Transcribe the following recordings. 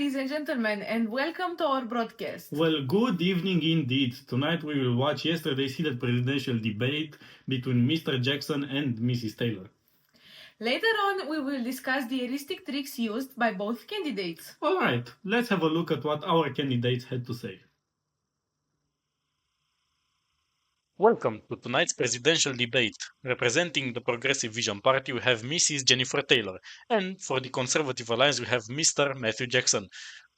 ladies and gentlemen, and welcome to our broadcast. Well, good evening indeed. Tonight we will watch yesterday's heated presidential debate between Mr. Jackson and Mrs. Taylor. Later on, we will discuss the heuristic tricks used by both candidates. Alright, let's have a look at what our candidates had to say. Welcome to tonight's presidential debate. Representing the Progressive Vision Party, we have Mrs. Jennifer Taylor, and for the Conservative Alliance, we have Mr. Matthew Jackson.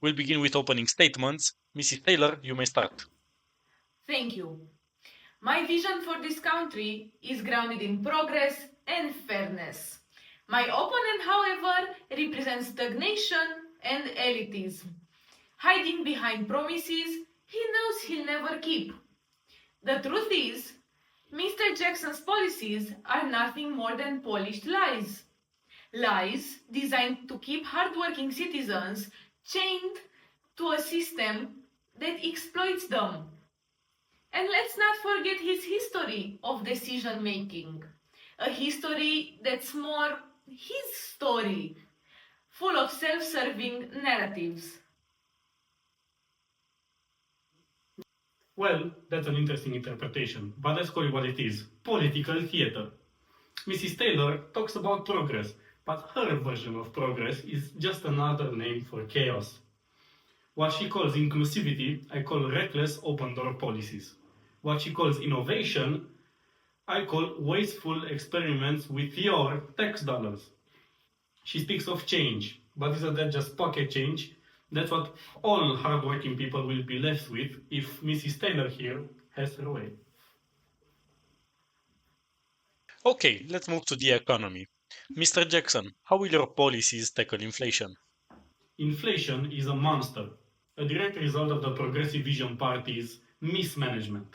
We'll begin with opening statements. Mrs. Taylor, you may start. Thank you. My vision for this country is grounded in progress and fairness. My opponent, however, represents stagnation and elitism. Hiding behind promises he knows he'll never keep. The truth is, Mr. Jackson's policies are nothing more than polished lies. Lies designed to keep hardworking citizens chained to a system that exploits them. And let's not forget his history of decision making. A history that's more his story, full of self-serving narratives. Well, that's an interesting interpretation, but let's call it what it is. Political theater. Mrs. Taylor talks about progress, but her version of progress is just another name for chaos. What she calls inclusivity, I call reckless open-door policies. What she calls innovation, I call wasteful experiments with your tax dollars. She speaks of change, but isn't that just pocket change? That's what all hardworking people will be left with if Mrs. Taylor here has her way. Okay, let's move to the economy. Mr. Jackson, how will your policies tackle inflation? Inflation is a monster, a direct result of the Progressive Vision Party's mismanagement.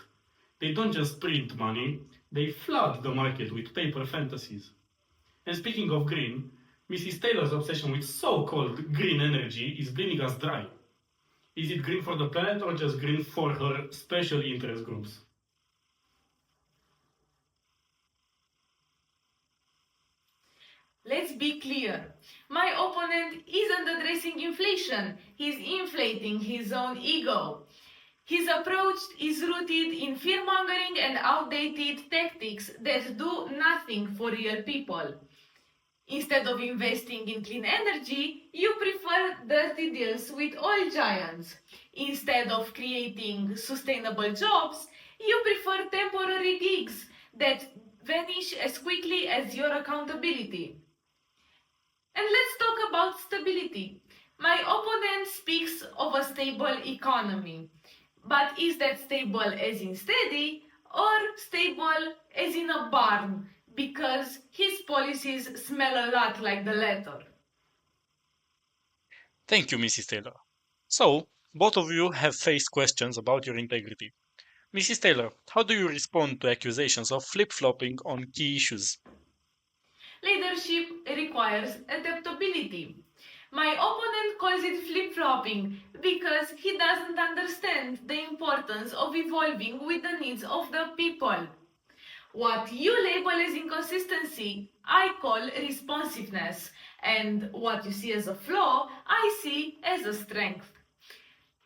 They don't just print money, they flood the market with paper fantasies. And speaking of green, Mrs. Taylor's obsession with so-called green energy is bleeding us dry. Is it green for the planet or just green for her special interest groups? Let's be clear. My opponent isn't addressing inflation. He's inflating his own ego. His approach is rooted in fear-mongering and outdated tactics that do nothing for real people. Instead of investing in clean energy, you prefer dirty deals with oil giants. Instead of creating sustainable jobs, you prefer temporary gigs that vanish as quickly as your accountability. And let's talk about stability. My opponent speaks of a stable economy. But is that stable as in steady or stable as in a barn? Because his policies smell a lot like the latter. Thank you, Mrs. Taylor. So, both of you have faced questions about your integrity. Mrs. Taylor, how do you respond to accusations of flip-flopping on key issues? Leadership requires adaptability. My opponent calls it flip-flopping because he doesn't understand the importance of evolving with the needs of the people. What you label as inconsistency, I call responsiveness, and what you see as a flaw, I see as a strength.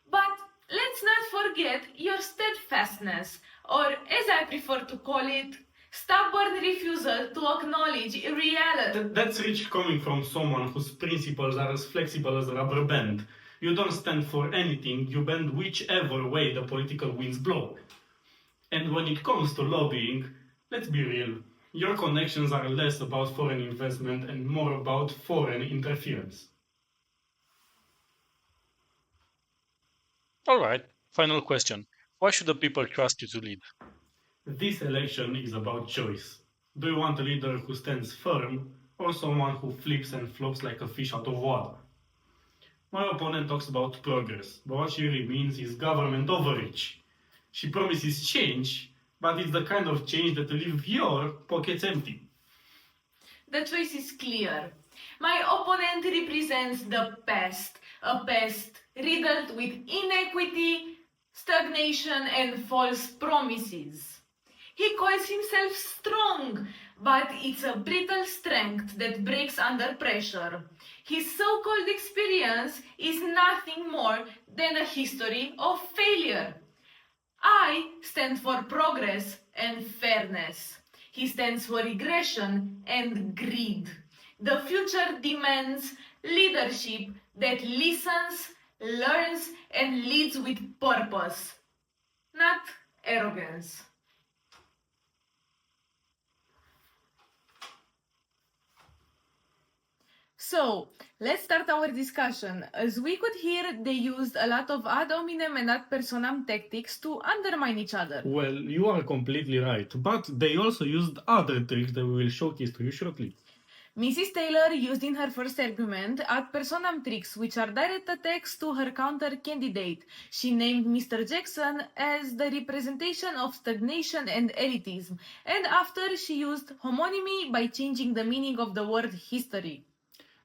But let's not forget your steadfastness, or as I prefer to call it, stubborn refusal to acknowledge reality. That's rich coming from someone whose principles are as flexible as a rubber band. You don't stand for anything, you bend whichever way the political winds blow. And when it comes to lobbying, let's be real, your connections are less about foreign investment and more about foreign interference. Alright, final question. Why should the people trust you to lead? This election is about choice. Do you want a leader who stands firm or someone who flips and flops like a fish out of water? My opponent talks about progress, but what she really means is government overreach. She promises change, but it's the kind of change that will leave your pockets empty. The choice is clear. My opponent represents the past, a past riddled with inequity, stagnation, and false promises. He calls himself strong, but it's a brittle strength that breaks under pressure. His so-called experience is nothing more than a history of failure. I stand for progress and fairness. He stands for regression and greed. The future demands leadership that listens, learns, and leads with purpose, not arrogance. So, let's start our discussion. As we could hear, they used a lot of ad hominem and ad personam tactics to undermine each other. Well, you are completely right, but they also used other tricks that we will showcase to you shortly. Mrs. Taylor used in her first argument ad personam tricks, which are direct attacks to her counter candidate. She named Mr. Jackson as the representation of stagnation and elitism, and after she used homonymy by changing the meaning of the word history.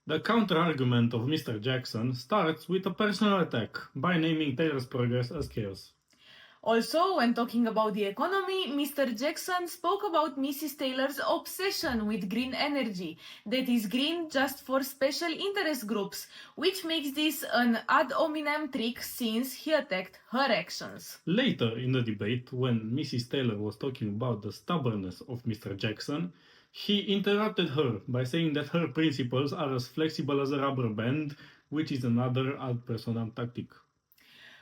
The counter-argument of Mr. Jackson starts with a personal attack by naming Taylor's progress as chaos. Also, when talking about the economy, Mr. Jackson spoke about Mrs. Taylor's obsession with green energy, that is green just for special interest groups, which makes this an ad hominem trick since he attacked her actions. Later in the debate, when Mrs. Taylor was talking about the stubbornness of Mr. Jackson, he interrupted her by saying that her principles are as flexible as a rubber band, which is another ad personam tactic.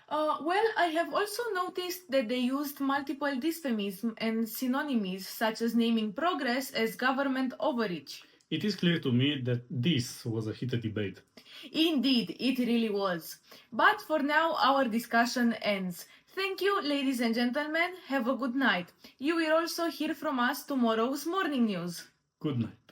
Well, I have also noticed that they used multiple dysphemisms and synonymies, such as naming progress as government overreach. It is clear to me that this was a heated debate. Indeed, it really was. But for now, our discussion ends. Thank you, ladies and gentlemen. Have a good night. You will also hear from us tomorrow's morning news. Good night.